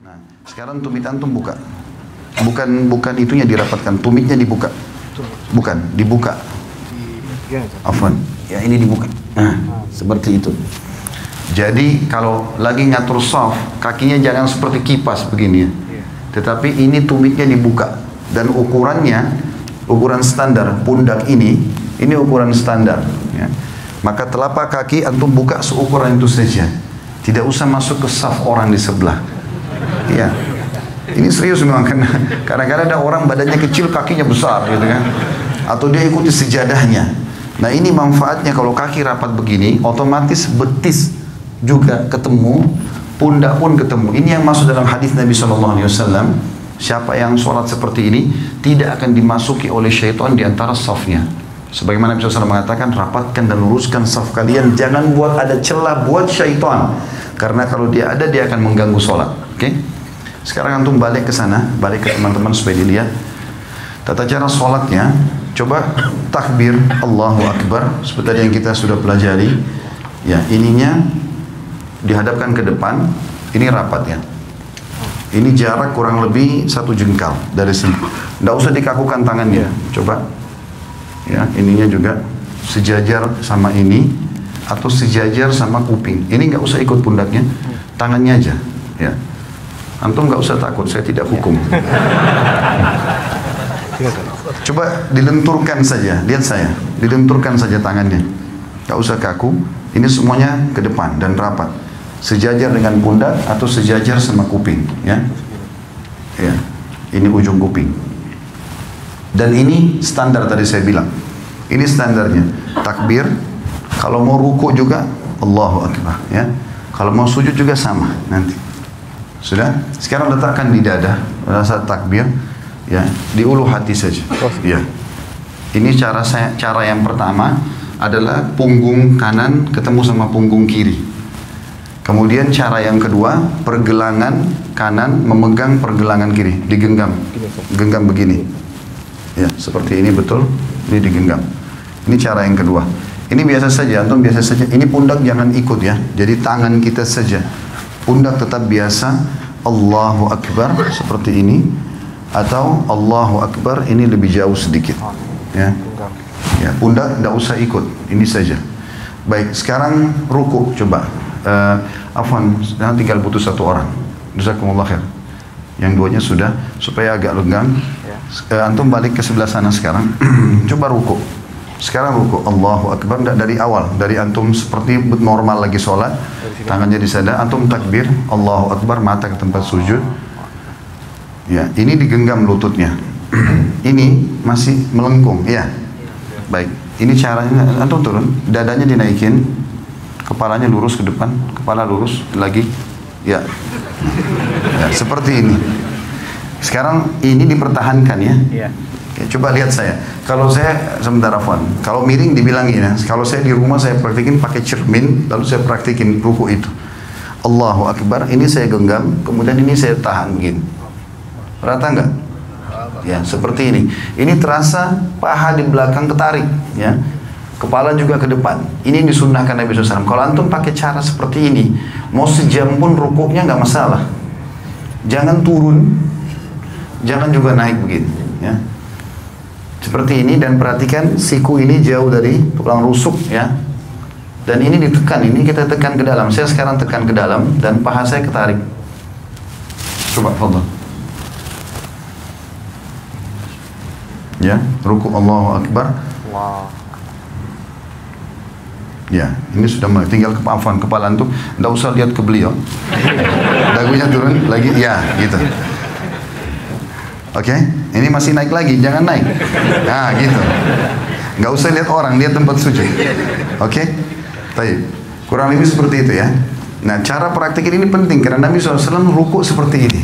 Nah, sekarang tumit antum buka. Bukan itunya dirapatkan, tumitnya dibuka. Bukan, dibuka. Afwan. Ya, ini dibuka. Nah, seperti itu. Jadi kalau lagi ngatur shaf, kakinya jangan seperti kipas begini ya. Tetapi ini tumitnya dibuka dan ukurannya ukuran standar pundak ini ukuran standar ya. Maka telapak kaki antum buka seukuran itu saja. Tidak usah masuk ke shaf orang di sebelah. Ya, ini serius memang karena kadang-kadang ada orang badannya kecil kakinya besar gitu kan, atau dia ikuti sejadahnya. Nah ini manfaatnya kalau kaki rapat begini, otomatis betis juga ketemu, pundak pun ketemu. Ini yang masuk dalam hadis Nabi SAW. Siapa yang sholat seperti ini tidak akan dimasuki oleh syaitan di antara safnya. Sebagaimana Nabi SAW mengatakan, rapatkan dan luruskan saf kalian, jangan buat ada celah buat syaitan. Karena kalau dia ada, dia akan mengganggu sholat. Oke? Sekarang antum balik ke sana, balik ke teman-teman supaya dilihat tata cara sholatnya. Coba takbir Allahu Akbar seperti tadi yang kita sudah pelajari. Ya, ininya dihadapkan ke depan, ini rapat ya. Ini jarak kurang lebih 1 jengkal dari sini. Tidak usah dikakukan tangannya. Coba, ya, ininya juga sejajar sama ini atau sejajar sama kuping. Ini nggak usah ikut pundaknya, tangannya aja. Ya. Antum nggak usah takut, saya tidak hukum. Coba dilenturkan saja, lihat saya, dilenturkan saja tangannya. Nggak usah kaku, ini semuanya ke depan dan rapat. Sejajar dengan pundak atau sejajar sama kuping, ya. Ya, ini ujung kuping. Dan ini standar tadi saya bilang. Ini standarnya. Takbir, kalau mau ruku juga Allahu Akbar, ya. Kalau mau sujud juga sama nanti. Sudah? Sekarang letakkan di dada saat takbir, ya, di ulu hati saja. Ya. Ini cara yang pertama adalah punggung kanan ketemu sama punggung kiri. Kemudian cara yang kedua, pergelangan kanan memegang pergelangan kiri, digenggam. Genggam begini. Ya, seperti ini betul, ini digenggam. Ini cara yang kedua. Ini biasa saja, antum biasa saja. Ini pundak jangan ikut ya. Jadi tangan kita saja. Pundak tetap biasa, Allahu Akbar seperti ini, atau Allahu Akbar ini lebih jauh sedikit, ya. Ya, pundak tidak usah ikut, ini saja. Baik, sekarang ruku coba. Afwan, tinggal butuh 1 orang. Jazakumullah khair. Yang duanya sudah, supaya agak lenggang. Antum balik ke sebelah sana sekarang. Coba ruku. Sekarang ruku, Allahu Akbar, tidak dari awal, dari antum seperti normal lagi sholat, tangannya di sada, antum takbir, Allahu Akbar, mata ke tempat sujud. Ya, ini digenggam lututnya. Ini masih melengkung, ya. Baik, ini caranya, antum turun, dadanya dinaikin, kepalanya lurus ke depan, kepala lurus lagi, ya. Ya, seperti ini. Sekarang ini dipertahankan ya. Coba lihat saya. Kalau saya sebentar Afwan, kalau miring dibilangin ya. Kalau saya di rumah saya praktikin pakai cermin, lalu saya praktikin ruku itu. Allahu Akbar, ini saya genggam, kemudian ini saya tahan begini. Rata enggak? Ya, seperti ini. Ini terasa paha di belakang ketarik, ya. Kepala juga ke depan. Ini disunnahkan Nabi SAW. Kalau antum pakai cara seperti ini, mau sejam pun rukuknya nggak masalah. Jangan turun, jangan juga naik begini, ya. Seperti ini, dan perhatikan siku ini jauh dari tulang rusuk ya. Dan ini ditekan, ini kita tekan ke dalam. Saya sekarang tekan ke dalam dan paha saya ketarik. Coba fadhal. Ya, ruku Allahu Akbar. Wow. Ya, ini sudah mulai. Tinggal kepala antum, enggak usah lihat ke beliau. Dagunya turun lagi, ya, gitu. Oke, ini masih naik lagi, jangan naik. Nah, gitu. Nggak usah lihat orang, lihat tempat sujud. Oke, baik. Kurang lebih seperti itu ya. Nah, cara praktik ini penting karena Nabi SAW ruku seperti ini.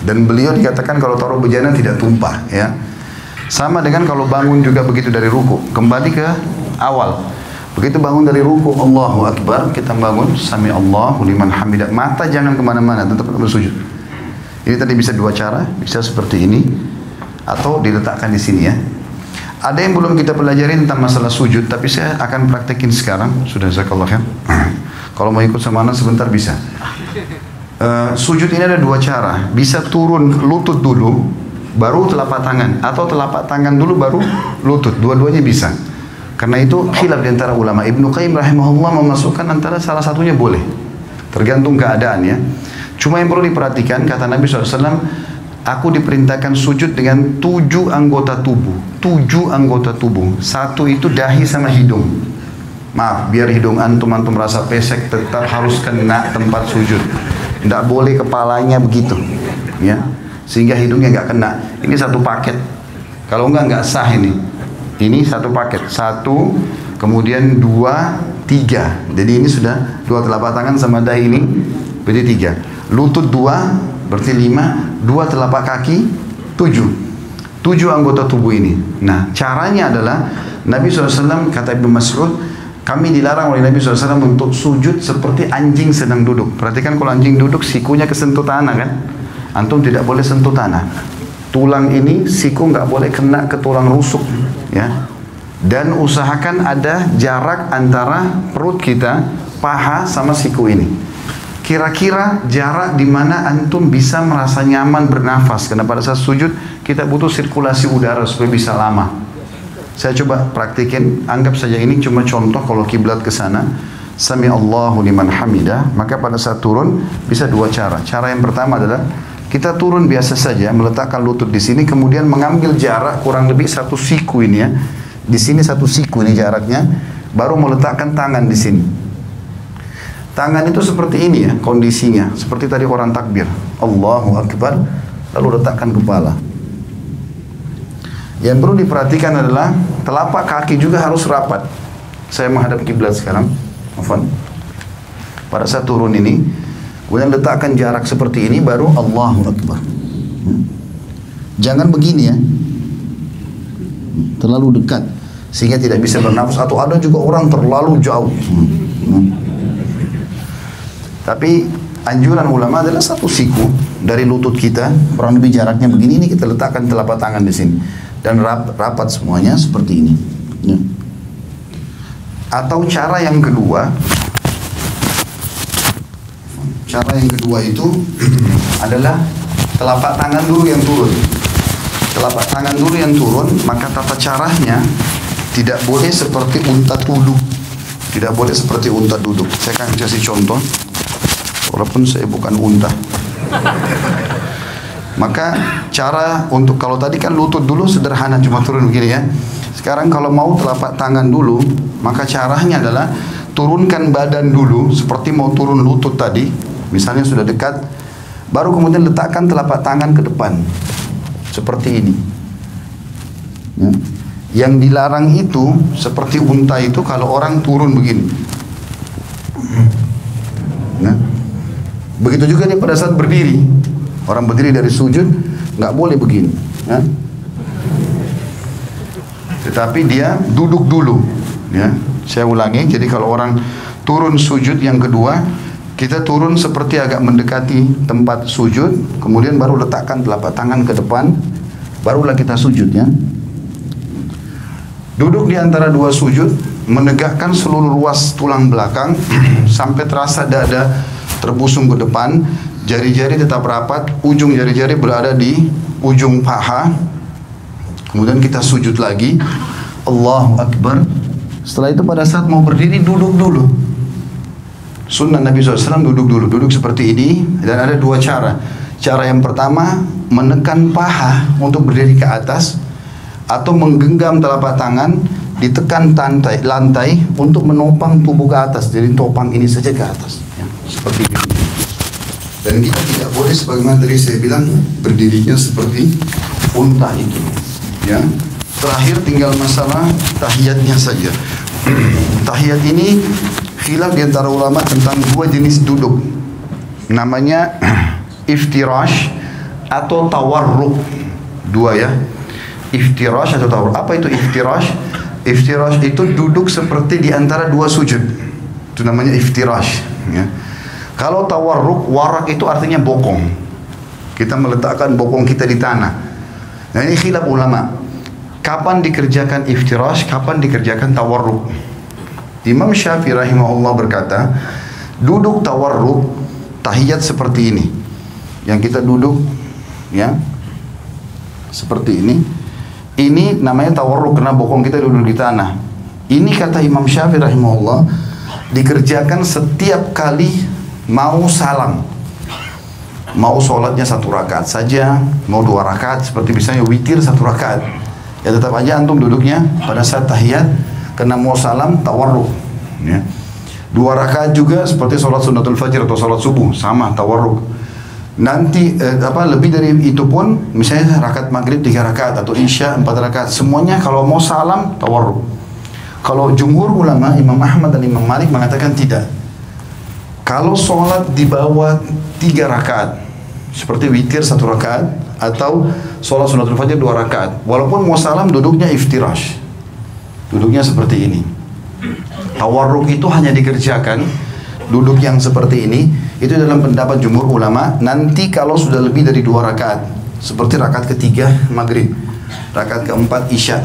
Dan beliau dikatakan kalau taruh bejana tidak tumpah ya. Sama dengan kalau bangun juga begitu dari ruku. Kembali ke awal. Begitu bangun dari ruku, Allahu Akbar, kita bangun, Sami Allahu liman hamidah. Mata jangan kemana-mana, tetap bersujud. Ini tadi bisa 2 cara, bisa seperti ini atau diletakkan di sini ya. Ada yang belum kita pelajari tentang masalah sujud, tapi saya akan praktekin sekarang. Sudah, jazakallah khair. Kalau mau ikut sama anak sebentar bisa. Sujud ini ada dua cara. Bisa turun lutut dulu, baru telapak tangan, atau telapak tangan dulu baru lutut. Dua-duanya bisa. Karena itu khilaf di antara ulama. Ibnu Qayyim rahimahullah memasukkan antara salah satunya boleh. Tergantung keadaan ya. Cuma yang perlu diperhatikan, kata Nabi SAW, aku diperintahkan sujud dengan 7 anggota tubuh. 7 anggota tubuh. Satu itu dahi sama hidung. Maaf, biar hidung antum rasa pesek, tetap harus kena tempat sujud. Tidak boleh kepalanya begitu, ya, sehingga hidungnya nggak kena. Ini satu paket. Kalau nggak sah ini. Ini satu paket. 1, kemudian 2, 3. Jadi ini sudah 2 telapak tangan sama dahi ini, berarti 3. Lutut 2, berarti 5. 2 telapak kaki, 7. 7 anggota tubuh ini. Nah, caranya adalah Nabi SAW, kata Ibnu Mas'ud, kami dilarang oleh Nabi SAW untuk sujud seperti anjing sedang duduk. Perhatikan kalau anjing duduk, sikunya kesentuh tanah kan? Antum tidak boleh sentuh tanah. Tulang ini, siku nggak boleh kena ke tulang rusuk, ya. Dan usahakan ada jarak antara perut kita, paha sama siku ini. Kira-kira jarak di mana antum bisa merasa nyaman bernafas. Karena pada saat sujud kita butuh sirkulasi udara supaya bisa lama. Saya coba praktikin, anggap saja ini cuma contoh kalau kiblat ke sana. Sami Allahu liman hamidah, maka pada saat turun bisa 2 cara. Cara yang pertama adalah kita turun biasa saja, meletakkan lutut di sini, kemudian mengambil jarak kurang lebih 1 siku ini ya. Di sini 1 siku ini jaraknya, baru meletakkan tangan di sini. Tangan itu seperti ini ya kondisinya, seperti tadi orang takbir. Allahu Akbar, lalu letakkan kepala. Yang perlu diperhatikan adalah telapak kaki juga harus rapat. Saya menghadap kiblat sekarang. Afwan. Pada saat turun ini, kemudian letakkan jarak seperti ini, baru Allahu Akbar. Jangan begini ya, terlalu dekat sehingga tidak bisa bernafas, atau ada juga orang terlalu jauh. Tapi anjuran ulama adalah 1 siku dari lutut kita, kurang lebih jaraknya begini, ini kita letakkan telapak tangan di sini. Dan rapat semuanya seperti ini ya. Atau cara yang kedua itu adalah telapak tangan dulu yang turun. Telapak tangan dulu yang turun, maka tata caranya tidak boleh seperti unta duduk. Tidak boleh seperti unta duduk. Saya akan kasih contoh, walaupun saya bukan unta. Maka cara untuk, kalau tadi kan lutut dulu sederhana cuma turun begini ya. Sekarang kalau mau telapak tangan dulu, maka caranya adalah turunkan badan dulu seperti mau turun lutut tadi. Misalnya sudah dekat, baru kemudian letakkan telapak tangan ke depan. Seperti ini. Ya. Yang dilarang itu seperti unta itu kalau orang turun begini. Nah, begitu juga nih pada saat berdiri. Orang berdiri dari sujud nggak boleh begini, ya. Tetapi dia duduk dulu, ya. Saya ulangi. Jadi kalau orang turun sujud yang kedua, kita turun seperti agak mendekati tempat sujud, kemudian baru letakkan telapak tangan ke depan, barulah kita sujud, ya. Duduk di antara 2 sujud, menegakkan seluruh ruas tulang belakang sampai terasa dada terbusung ke depan. Jari-jari tetap rapat, ujung jari-jari berada di ujung paha. Kemudian kita sujud lagi, Allahu Akbar. Setelah itu pada saat mau berdiri, duduk dulu. Sunnah Nabi SAW duduk dulu, duduk seperti ini. Dan ada 2 cara. Cara yang pertama, menekan paha untuk berdiri ke atas, atau menggenggam telapak tangan, ditekan lantai untuk menopang tubuh ke atas. Jadi topang ini saja ke atas, ya, seperti ini. Dan kita tidak boleh sebagaimana tadi saya bilang berdirinya seperti unta itu, ya. Terakhir tinggal masalah tahiyatnya saja. Tahiyat ini khilaf di antara ulama tentang 2 jenis duduk. Namanya iftirash atau tawarruk. 2 ya. Iftirash atau tawarruk. Apa itu iftirash? Iftirash itu duduk seperti di antara 2 sujud. Itu namanya iftirash, ya. Kalau tawarruk, warak itu artinya bokong. Kita meletakkan bokong kita di tanah. Nah, ini khilaf ulama. Kapan dikerjakan iftirash, kapan dikerjakan tawarruk? Imam Syafi'i rahimahullah berkata, duduk tawarruk tahiyat seperti ini, yang kita duduk ya seperti ini namanya tawarruk karena bokong kita duduk di tanah. Ini kata Imam Syafi'i rahimahullah dikerjakan setiap kali mau salam, mau sholatnya 1 rakaat saja, mau 2 rakaat seperti misalnya witir 1 rakaat, ya tetap aja antum duduknya pada saat tahiyat karena mau salam tawarruk ya. 2 rakaat juga seperti sholat sunnatul fajr atau sholat subuh, sama tawarruk. Nanti lebih dari itu pun misalnya rakaat maghrib 3 rakaat atau isya 4 rakaat, semuanya kalau mau salam tawarruk. Kalau jumhur ulama Imam Ahmad dan Imam Malik mengatakan tidak. Kalau sholat di bawah 3 rakaat seperti witir 1 rakaat atau sholat sunnatul fajr 2 rakaat, walaupun mau salam duduknya iftirash, duduknya seperti ini. Tawarruk itu hanya dikerjakan duduk yang seperti ini, itu dalam pendapat jumhur ulama. Nanti kalau sudah lebih dari 2 rakaat seperti rakaat ketiga maghrib, rakaat keempat isya,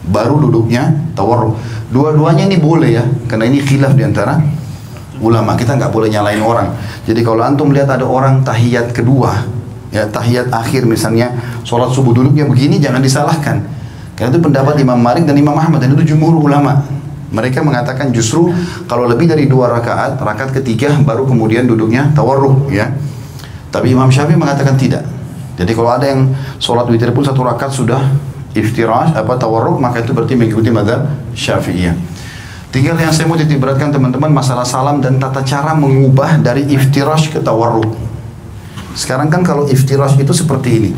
baru duduknya tawarruk. Dua-duanya ini boleh ya, karena ini khilaf diantara ulama, kita nggak boleh nyalain orang. Jadi kalau antum lihat ada orang tahiyat kedua, ya tahiyat akhir misalnya, sholat subuh duduknya begini, jangan disalahkan. Karena itu pendapat Imam Malik dan Imam Ahmad, dan itu jumhur ulama. Mereka mengatakan justru kalau lebih dari 2 rakaat, rakaat ketiga baru kemudian duduknya tawarruk ya. Tapi Imam Syafi'i mengatakan tidak. Jadi kalau ada yang sholat witir pun 1 rakaat sudah iftirash tawarruk, maka itu berarti mengikuti mazhab Syafi'iyah. Tinggal yang saya mau titik beratkan teman-teman masalah salam dan tata cara mengubah dari iftirash ke tawarruk. Sekarang kan kalau iftirash itu seperti ini,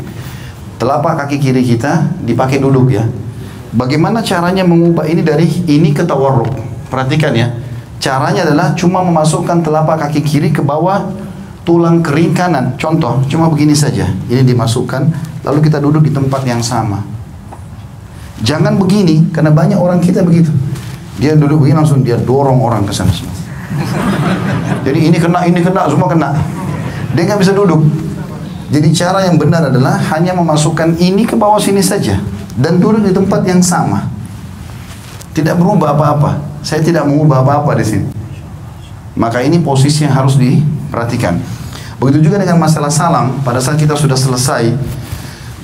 telapak kaki kiri kita dipakai duduk ya. Bagaimana caranya mengubah ini dari ini ke tawarruk? Perhatikan ya. Caranya adalah cuma memasukkan telapak kaki kiri ke bawah tulang kering kanan. Contoh, cuma begini saja. Ini dimasukkan, lalu kita duduk di tempat yang sama. Jangan begini, karena banyak orang kita begitu. Dia duduk begini langsung dia dorong orang ke sana semua. Jadi ini kena, semua kena. Dia nggak bisa duduk. Jadi cara yang benar adalah hanya memasukkan ini ke bawah sini saja dan duduk di tempat yang sama. Tidak berubah apa-apa. Saya tidak mengubah apa-apa di sini. Maka ini posisi yang harus diperhatikan. Begitu juga dengan masalah salam. Pada saat kita sudah selesai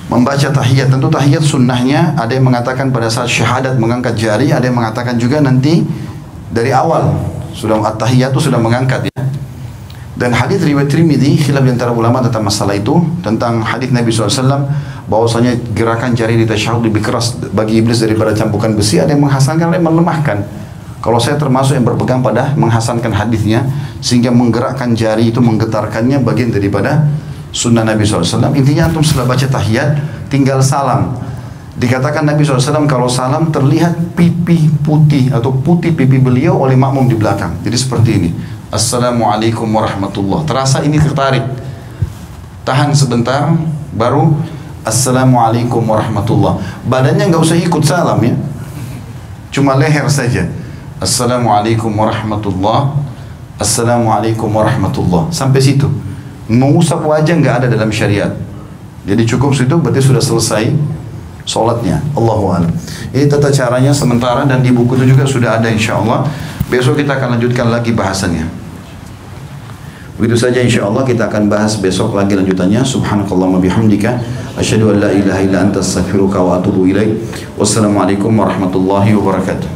membaca tahiyat, tentu tahiyat sunnahnya ada yang mengatakan pada saat syahadat mengangkat jari, ada yang mengatakan juga nanti dari awal sudah at-tahiyat itu sudah mengangkat ya. Dan hadis riwayat Tirmidzi khilaf di antara ulama tentang masalah itu, tentang hadis Nabi SAW bahwasanya gerakan jari di tasyahud lebih keras bagi iblis daripada cambukan besi. Ada yang menghasankan, ada yang melemahkan. Kalau saya termasuk yang berpegang pada menghasankan hadisnya, sehingga menggerakkan jari itu, menggetarkannya bagian daripada sunnah Nabi SAW. Intinya antum setelah baca tahiyat tinggal salam. Dikatakan Nabi SAW kalau salam terlihat pipi putih atau putih pipi beliau oleh makmum di belakang. Jadi seperti ini. Assalamualaikum warahmatullah. Terasa ini tertarik. Tahan sebentar, baru Assalamualaikum warahmatullah. Badannya nggak usah ikut salam ya. Cuma leher saja. Assalamualaikum warahmatullah. Assalamualaikum warahmatullah. Sampai situ. Mengusap wajah nggak ada dalam syariat. Jadi cukup situ berarti sudah selesai sholatnya. Allahu a'lam. Ini tata caranya sementara dan di buku itu juga sudah ada insya-Allah. Besok kita akan lanjutkan lagi bahasannya. Begitu saja insya-Allah kita akan bahas besok lagi lanjutannya. Subhanakallahumma bihamdika asyhadu an la ilaha illa anta astaghfiruka wa atubu ilaik. Wassalamualaikum warahmatullahi wabarakatuh.